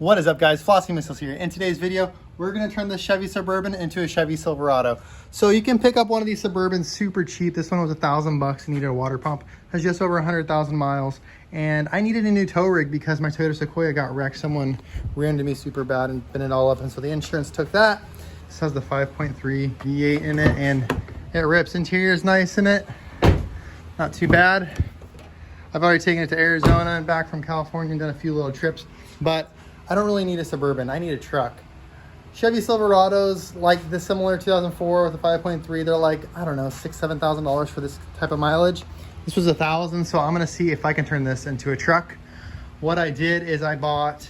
What is up, guys? Flossy Missiles here. In today's video, we're going to turn this Chevy Suburban into a Chevy Silverado. So you can pick up one of these Suburbans super cheap. This one was $1,000. You needed a water pump. Has just over 100,000 miles. And I needed a new tow rig because my Toyota Sequoia got wrecked. Someone ran into me super bad and bent it all up. And so the insurance took that. This has the 5.3 V8 in it and it rips. Interior is nice in it. Not too bad. I've already taken it to Arizona and back from California and done a few little trips. But I don't really need a Suburban, I need a truck. Chevy Silverados, like the similar 2004 with the 5.3, they're like, I don't know, $6,000, $7,000 for this type of mileage. This was $1,000, so I'm gonna see if I can turn this into a truck. What I did is I bought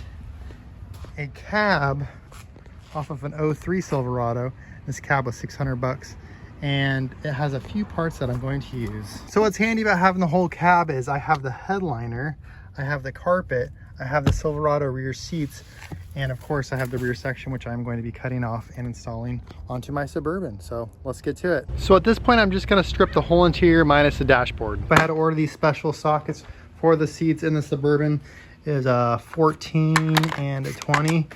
a cab off of an 03 Silverado. This cab was 600 bucks. And it has a few parts that I'm going to use. So what's handy about having the whole cab is I have the headliner, I have the carpet, I have the Silverado rear seats, and of course I have the rear section, which I'm going to be cutting off and installing onto my Suburban. So let's get to it. So at this point, I'm just gonna strip the whole interior minus the dashboard. I had to order these special sockets for the seats in the Suburban. Is a 14 and a 20.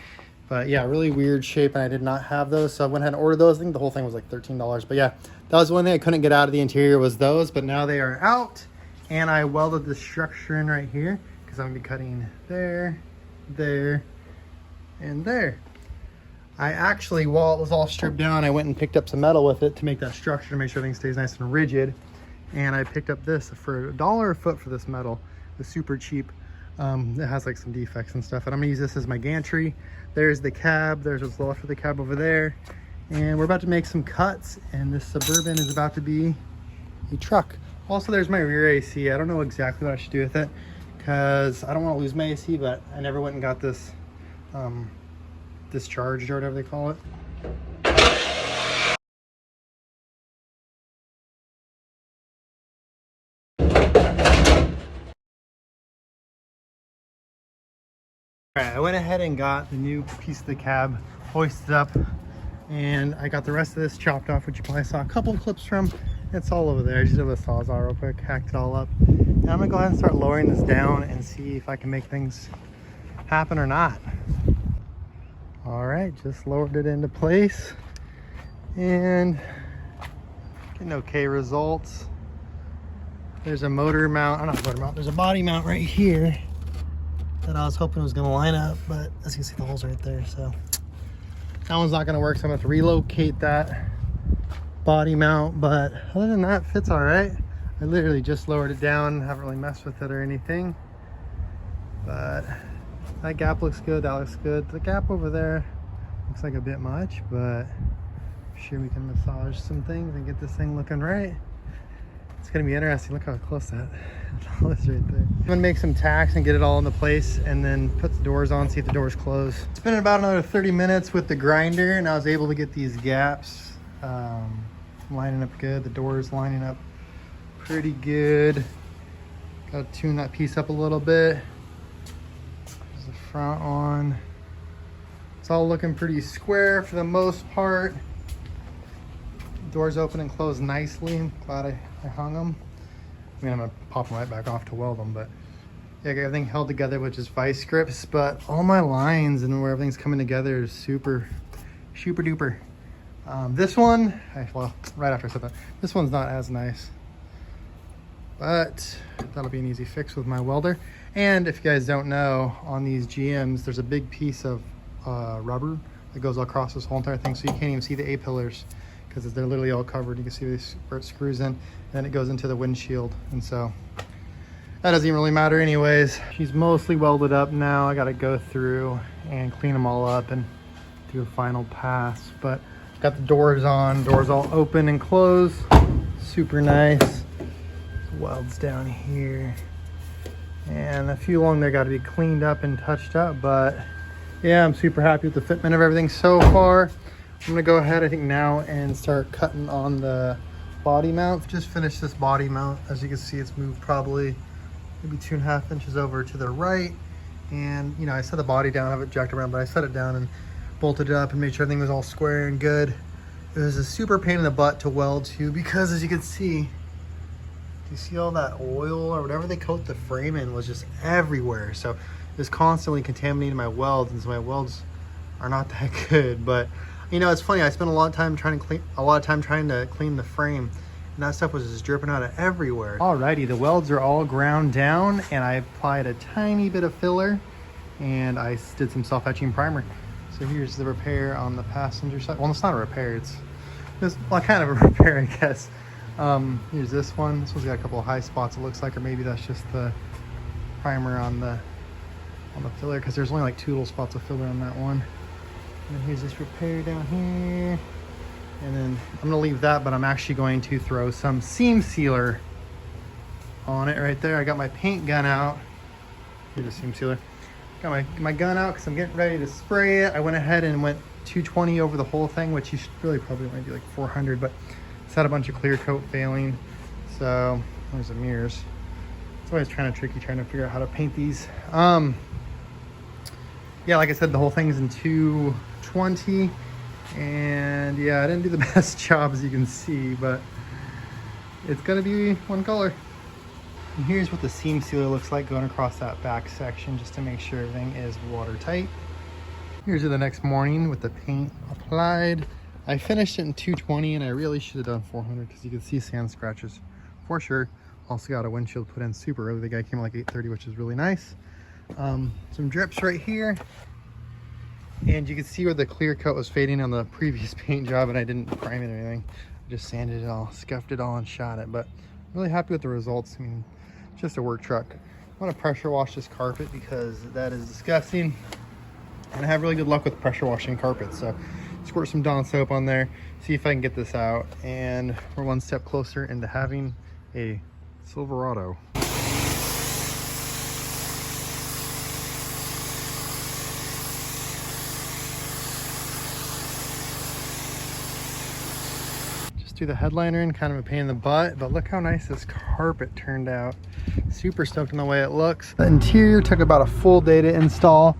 But yeah, really weird shape, and I did not have those. So I went ahead and ordered those. I think the whole thing was like $13. But yeah, that was one thing I couldn't get out of the interior was those, but now they are out. And I welded the structure in right here because I'm gonna be cutting there, there, and there. I actually, while it was all stripped down, I went and picked up some metal with it to make that structure to make sure everything stays nice and rigid. And I picked up this for $1 a foot for this metal. It's super cheap. It has like some defects and stuff, and I'm gonna use this as my gantry. There's the cab, there's what's left of the cab over there, and we're about to make some cuts, and this Suburban is about to be a truck. Also, there's my rear AC. I don't know exactly what I should do with it because I don't want to lose my AC, but I never went and got this discharged or whatever they call it. All right, I went ahead and got the new piece of the cab hoisted up, and I got the rest of this chopped off, which you probably saw a couple of clips from. It's all over there. I just did a Sawzall real quick, hacked it all up. And I'm gonna go ahead and start lowering this down and see if I can make things happen or not. All right, just lowered it into place and getting okay results. There's a motor mount, not a motor mount, there's a body mount right here that I was hoping was gonna line up, but as you can see, the hole's right there, so that one's not gonna work, so I'm gonna have to relocate that body mount, but other than that, fits all right. I literally just lowered it down, haven't really messed with it or anything, but that gap looks good, that looks good. The gap over there looks like a bit much, but I'm sure we can massage some things and get this thing looking right. It's gonna be interesting. Look how close that is right there. I'm gonna make some tacks and get it all into place and then put the doors on, see if the doors close. It's been about another 30 minutes with the grinder, and I was able to get these gaps lining up good. The doors lining up pretty good. Gotta tune that piece up a little bit. There's the front one. It's all looking pretty square for the most part. Doors open and close nicely. I'm glad I hung them. I mean, I'm gonna pop them right back off to weld them, but yeah, I got everything held together with just vice grips, but all my lines and where everything's coming together is super duper. This one, well, right after I said that, this one's not as nice, but that'll be an easy fix with my welder. And if you guys don't know, on these GMs, there's a big piece of rubber that goes across this whole entire thing, so you can't even see the A-pillars because they're literally all covered. You can see where it screws in, and then it goes into the windshield, and so that doesn't even really matter anyways. She's mostly welded up now. I gotta go through and clean them all up and do a final pass, but got the doors on, doors all open and closed, super nice. Welds down here, and a few along there got to be cleaned up and touched up, but yeah, I'm super happy with the fitment of everything so far. I'm gonna go ahead, I think now, and start cutting on the body mount. Just finished this body mount. As you can see, it's moved probably maybe 2.5 inches over to the right, and you know, I set the body down, I have it jacked around, but I set it down and bolted it up and made sure everything was all square and good. It was a super pain in the butt to weld to because, as you can see, you see all that oil or whatever they coat the frame in was just everywhere. So is constantly contaminating my welds, and so my welds are not that good. But you know, it's funny, I spent a lot of time trying to clean the frame, and that stuff was just dripping out of everywhere. Alrighty, the welds are all ground down, and I applied a tiny bit of filler, and I did some self-etching primer. So here's the repair on the passenger side. Well, it's not a repair, it's well, kind of a repair, I guess. Here's this one. This one's got a couple of high spots, it looks like, or maybe that's just the primer on the filler, because there's only like 2 little spots of filler on that one. And here's this repair down here. And then I'm gonna leave that, but I'm actually going to throw some seam sealer on it right there. I got my paint gun out. Here's the seam sealer. Got my gun out because I'm getting ready to spray it. I went ahead and went 220 over the whole thing, which you should really probably want to do like 400, but it's had a bunch of clear coat failing. So there's the mirrors. It's always trying to figure out how to paint these. Yeah, like I said, the whole thing's in 220, and yeah, I didn't do the best job, as you can see, but it's gonna be one color. And here's what the seam sealer looks like going across that back section, just to make sure everything is watertight. Here's the next morning with the paint applied. I finished it in 220, and I really should have done 400 because you can see sand scratches for sure. Also got a windshield put in super early. The guy came at like 8:30, which is really nice. Some drips right here, and you can see where the clear coat was fading on the previous paint job, and I didn't prime it or anything. I just sanded it all, scuffed it all, and shot it. But I'm really happy with the results. I mean, just a work truck. I want to pressure wash this carpet because that is disgusting, and I have really good luck with pressure washing carpets. So squirt some Dawn soap on there, see if I can get this out, and we're one step closer into having a Silverado. Do the headliner in, kind of a pain in the butt, but look how nice this carpet turned out. Super stoked on the way it looks. The interior took about a full day to install.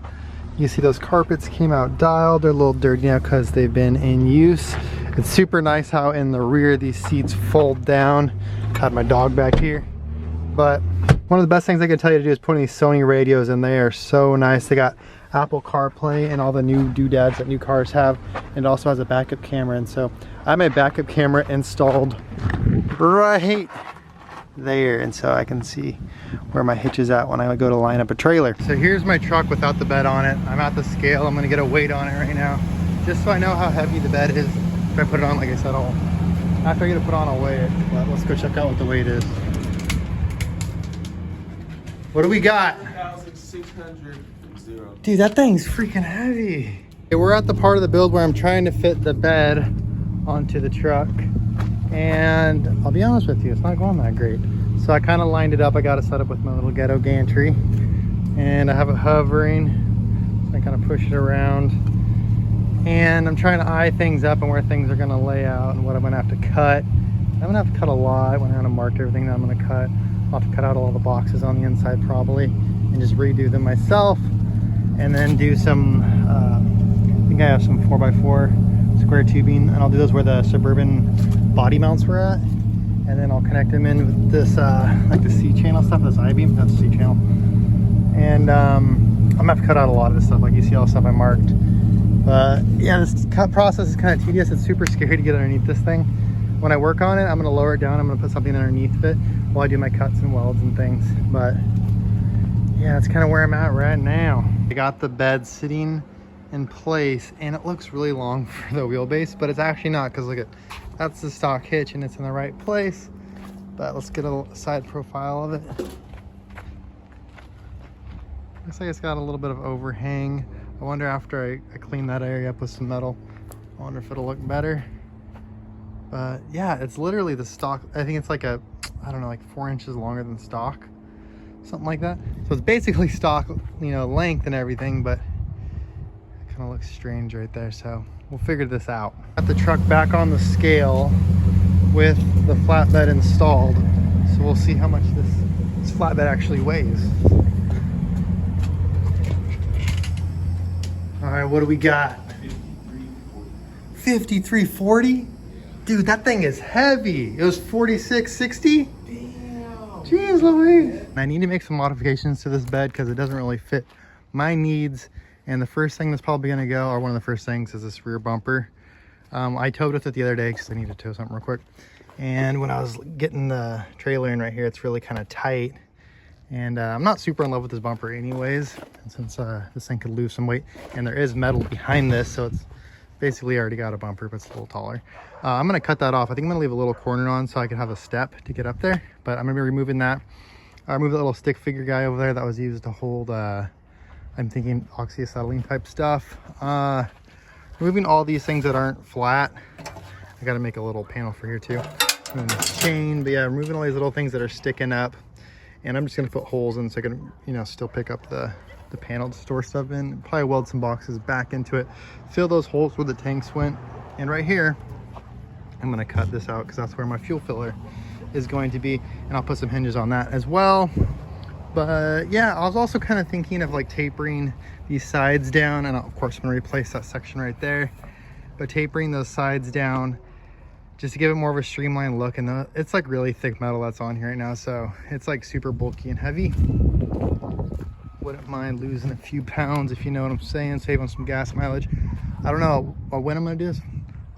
You see those carpets came out dialed. They're a little dirty now because they've been in use. It's super nice how in the rear these seats fold down. Got my dog back here. But one of the best things I can tell you to do is put these Sony radios in. They are so nice. They got Apple CarPlay and all the new doodads that new cars have, and it also has a backup camera. And so I have my backup camera installed right there, and so I can see where my hitch is at when I go to line up a trailer. So here's my truck without the bed on it. I'm at the scale. I'm gonna get a weight on it right now, just so I know how heavy the bed is. If I put it on, like I said, after I get it put on, I'll weigh it. But let's go check out what the weight is. What do we got? 1,600. Dude, that thing's freaking heavy. Okay, we're at the part of the build where I'm trying to fit the bed onto the truck, and I'll be honest with you, it's not going that great. So I kind of lined it up. I got it set up with my little ghetto gantry, and I have it hovering, so I kind of push it around, and I'm trying to eye things up and where things are going to lay out and what I'm going to have to cut. I'm going to have to cut a lot. When I marked everything that I'm going to cut, I'll have to cut out all the boxes on the inside probably and just redo them myself, and then do some I think I have some 4x4 square tubing, and I'll do those where the Suburban body mounts were at, and then I'll connect them in with this like the C-channel stuff, this I-beam, that's C-channel. And I'm gonna have to cut out a lot of this stuff, like you see all the stuff I marked. But yeah, this cut process is kind of tedious. It's super scary to get underneath this thing. When I work on it, I'm gonna lower it down. I'm gonna put something underneath it while I do my cuts and welds and things. But yeah, that's kind of where I'm at right now. I got the bed sitting in place, and it looks really long for the wheelbase, but it's actually not, because look at, that's the stock hitch and it's in the right place. But let's get a side profile of it. Looks like it's got a little bit of overhang. I wonder after I clean that area up with some metal, I wonder if it'll look better. But yeah, it's literally the stock. I think it's like a, I don't know, like 4 inches longer than stock, something like that. So it's basically stock, you know, length and everything, but it kind of looks strange right there. So we'll figure this out. Got the truck back on the scale with the flatbed installed. So we'll see how much this flatbed actually weighs. All right, what do we got? 5340. Dude, that thing is heavy. It was 4660. Damn. Jeez Louise. I need to make some modifications to this bed because it doesn't really fit my needs. And the first thing that's probably gonna go, or one of the first things, is this rear bumper. I towed with it the other day because I need to tow something real quick. And when I was getting the trailer in right here, it's really kind of tight. And I'm not super in love with this bumper anyways. And since this thing could lose some weight, and there is metal behind this, so it's basically already got a bumper, but it's a little taller. I'm gonna cut that off. I think I'm gonna leave a little corner on so I can have a step to get up there, but I'm gonna be removing that. I removed the little stick figure guy over there that was used to hold, I'm thinking oxyacetylene type stuff. Removing all these things that aren't flat. I gotta make a little panel for here too. And this chain, but yeah, removing all these little things that are sticking up. And I'm just gonna put holes in so I can, you know, still pick up the panel to store stuff in. Probably weld some boxes back into it. Fill those holes where the tanks went. And right here, I'm gonna cut this out because that's where my fuel filler is going to be. And I'll put some hinges on that as well. But yeah, I was also kind of thinking of like tapering these sides down, and of course I'm gonna replace that section right there, but tapering those sides down just to give it more of a streamlined look. And it's like really thick metal that's on here right now, so it's like super bulky and heavy. Wouldn't mind losing a few pounds, if you know what I'm saying, save on some gas mileage. I don't know when I'm gonna do this.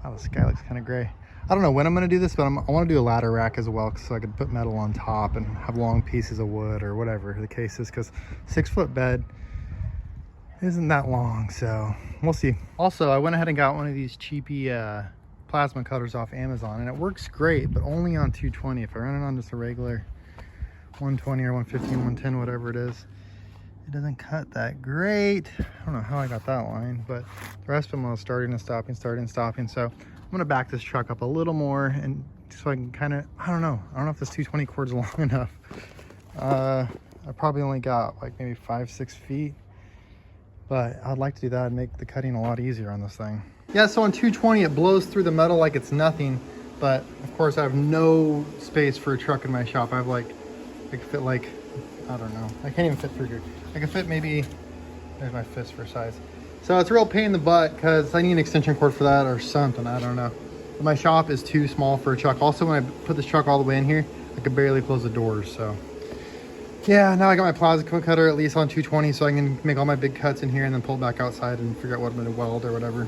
Wow, the sky looks kind of gray. I don't know when I'm gonna do this, but I want to do a ladder rack as well, so I could put metal on top and have long pieces of wood or whatever the case is, because 6-foot bed isn't that long, so we'll see. Also, I went ahead and got one of these cheapy plasma cutters off Amazon, and it works great, but only on 220. If I run it on just a regular 120 or 115, 110, whatever it is, it doesn't cut that great. I don't know how I got that line, but the rest of them was starting and stopping, so I'm gonna back this truck up a little more, and so I can kind of, I don't know if this 220 cord's long enough. I probably only got like maybe 5-6 feet, but I'd like to do that and make the cutting a lot easier on this thing. Yeah, so on 220 it blows through the metal like it's nothing, but of course I have no space for a truck in my shop. I have like, I could fit like, I don't know, I can't even fit through here. I can fit maybe, there's my fist for size. So it's a real pain in the butt because I need an extension cord for that or something, I don't know. But my shop is too small for a truck. Also, when I put this truck all the way in here, I could barely close the doors, so. Yeah, now I got my plasma cutter at least on 220, so I can make all my big cuts in here and then pull it back outside and figure out what I'm gonna weld or whatever.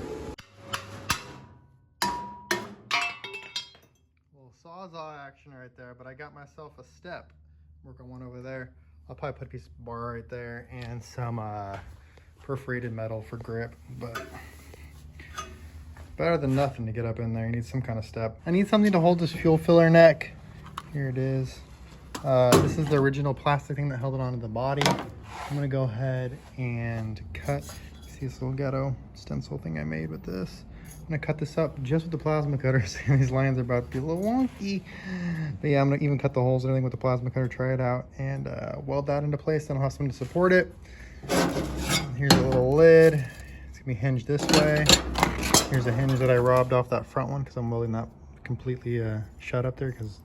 Little sawzall action right there, but I got myself a step. Work on one over there. I'll probably put a piece of bar right there and some perforated metal for grip, but better than nothing to get up in there. You need some kind of step. I need something to hold this fuel filler neck. Here it is. This is the original plastic thing that held it onto the body. I'm gonna go ahead and cut, see this little ghetto stencil thing I made with this. I'm gonna cut this up just with the plasma cutter. See, these lines are about to be a little wonky. But yeah, I'm gonna even cut the holes and everything with the plasma cutter, try it out, and weld that into place. Then I'll have something to support it. Here's a little lid. It's gonna be hinged this way. Here's a hinge that I robbed off that front one because I'm welding that completely shut up there because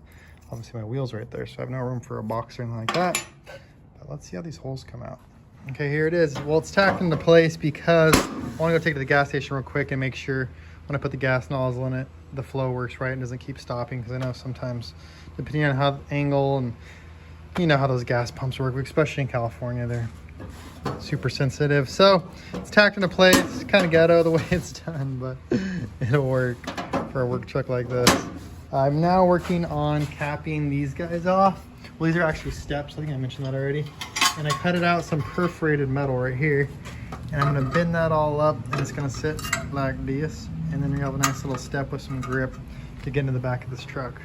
obviously my wheel's right there, so I have no room for a box or anything like that. But let's see how these holes come out. Okay, here it is. Well, it's tacked into place because I want to go take it to the gas station real quick and make sure when I put the gas nozzle in it, the flow works right and doesn't keep stopping, because I know sometimes, depending on how the angle and you know how those gas pumps work, especially in California, they're super sensitive. So it's tacked into place, kind of ghetto the way it's done, but it'll work for a work truck like this. I'm now working on capping these guys off. Well, these are actually steps. I think I mentioned that already. And I cut it out some perforated metal right here. And I'm gonna bend that all up, and it's gonna sit like this. And then we have a nice little step with some grip to get into the back of this truck.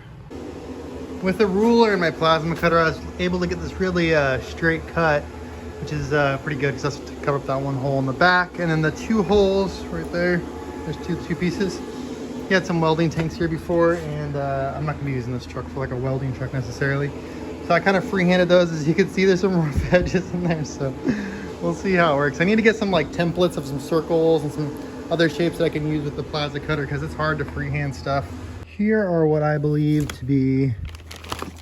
With a ruler and my plasma cutter, I was able to get this really straight cut, which is pretty good because that's to cover up that one hole in the back. And then the two holes right there, there's two pieces. He had some welding tanks here before, and I'm not gonna be using this truck for like a welding truck necessarily. So I kind of free-handed those. As you can see, there's some rough edges in there, so we'll see how it works. I need to get some like templates of some circles and some other shapes that I can use with the plasma cutter because it's hard to freehand stuff. Here are what I believe to be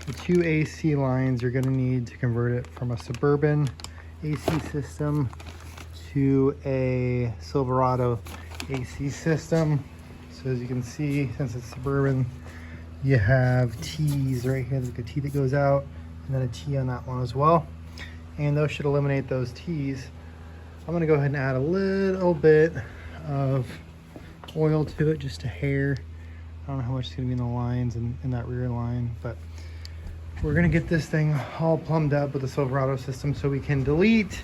the two AC lines you're gonna need to convert it from a Suburban AC system to a Silverado AC system. So as you can see, since it's Suburban, you have T's right here. There's like a T that goes out and then a T on that one as well. And those should eliminate those T's. I'm gonna go ahead and add a little bit of oil to it, just a hair. I don't know how much is gonna be in the lines and in that rear line, but we're gonna get this thing all plumbed up with the Silverado system so we can delete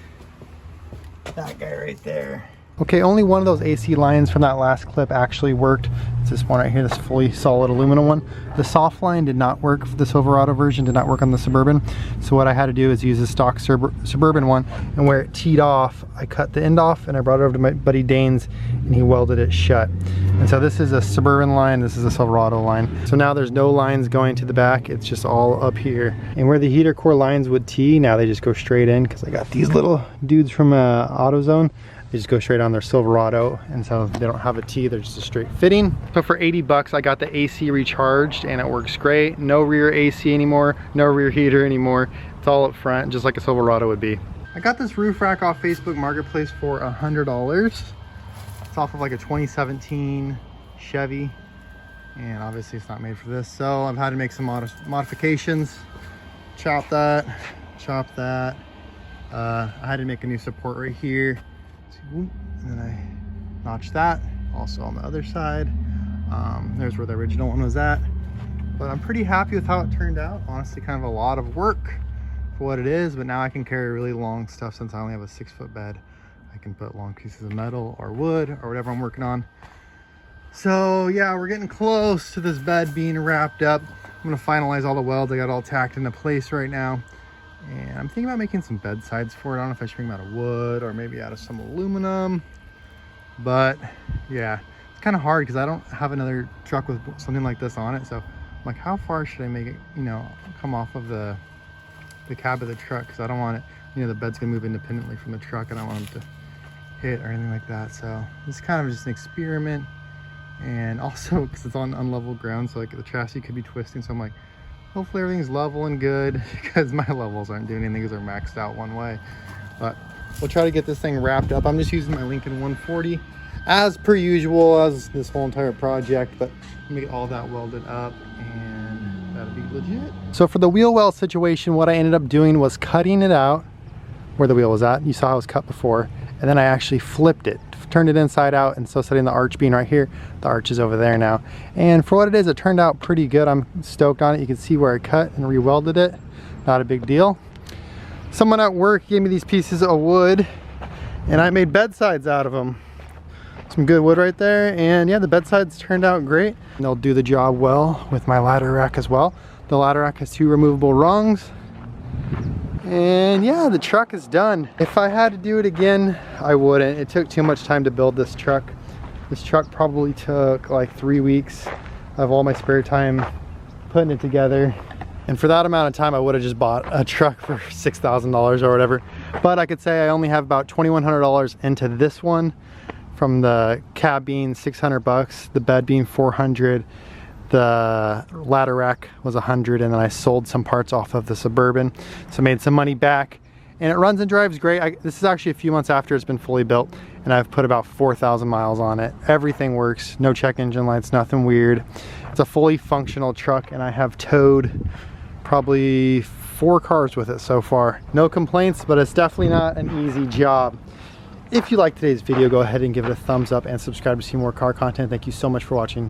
that guy right there. Okay, only one of those AC lines from that last clip actually worked. It's this one right here, this fully solid aluminum one. The soft line did not work for the Silverado version, did not work on the Suburban. So what I had to do is use the stock Suburban one, and where it teed off, I cut the end off and I brought it over to my buddy Dane's and he welded it shut. And so this is a Suburban line, this is a Silverado line. So now there's no lines going to the back, it's just all up here. And where the heater core lines would tee, now they just go straight in because I got these little dudes from AutoZone. They just go straight on their Silverado, and so they don't have a T, they're just a straight fitting. So for 80 bucks, I got the AC recharged and it works great. No rear AC anymore, no rear heater anymore. It's all up front, just like a Silverado would be. I got this roof rack off Facebook Marketplace for $100. It's off of like a 2017 Chevy, and obviously it's not made for this. So I've had to make some modifications. Chop that, chop that. I had to make a new support right here. And then I notched that also on the other side. There's where the original one was at, but I'm pretty happy with how it turned out. Honestly, kind of a lot of work for what it is, but now I can carry really long stuff. Since I only have a 6-foot bed, I can put long pieces of metal or wood or whatever I'm working on. So yeah, we're getting close to this bed being wrapped up. I'm gonna finalize all the welds. I got it all tacked into place right now. And I'm thinking about making some bed sides for it. I don't know if I should make them out of wood or maybe out of some aluminum. But yeah, it's kind of hard because I don't have another truck with something like this on it. So I'm like, how far should I make it, you know, come off of the cab of the truck? Because I don't want it, you know, the bed's gonna move independently from the truck and I don't want them to hit or anything like that. So it's kind of just an experiment. And also because it's on unlevel ground, so like the chassis could be twisting. So I'm like, hopefully everything's level and good, because my levels aren't doing anything because they're maxed out one way. But we'll try to get this thing wrapped up. I'm just using my Lincoln 140 as per usual, as this whole entire project, but let me get all that welded up and that'll be legit. So for the wheel well situation, what I ended up doing was cutting it out where the wheel was at. You saw how it was cut before, and then I actually flipped it, turned it inside out, and so setting the arch being right here, the arch is over there now. And for what it is, it turned out pretty good. I'm stoked on it. You can see where I cut and re-welded it. Not a big deal. Someone at work gave me these pieces of wood and I made bed sides out of them. Some good wood right there, and yeah, the bed sides turned out great. And they'll do the job well with my ladder rack as well. The ladder rack has 2 removable rungs. And yeah, the truck is done. If I had to do it again, I wouldn't. It took too much time to build this truck. This truck probably took like 3 weeks of all my spare time putting it together. And for that amount of time, I would have just bought a truck for $6,000 or whatever. But I could say I only have about $2,100 into this one, from the cab being 600 bucks, the bed being 400. The ladder rack was 100, and then I sold some parts off of the Suburban, so made some money back. And it runs and drives great. This is actually a few months after it's been fully built, and I've put about 4,000 miles on it. Everything works, no check engine lights, nothing weird. It's a fully functional truck, and I have towed probably 4 cars with it so far. No complaints, but it's definitely not an easy job. If you liked today's video, go ahead and give it a thumbs up and subscribe to see more car content. Thank you so much for watching.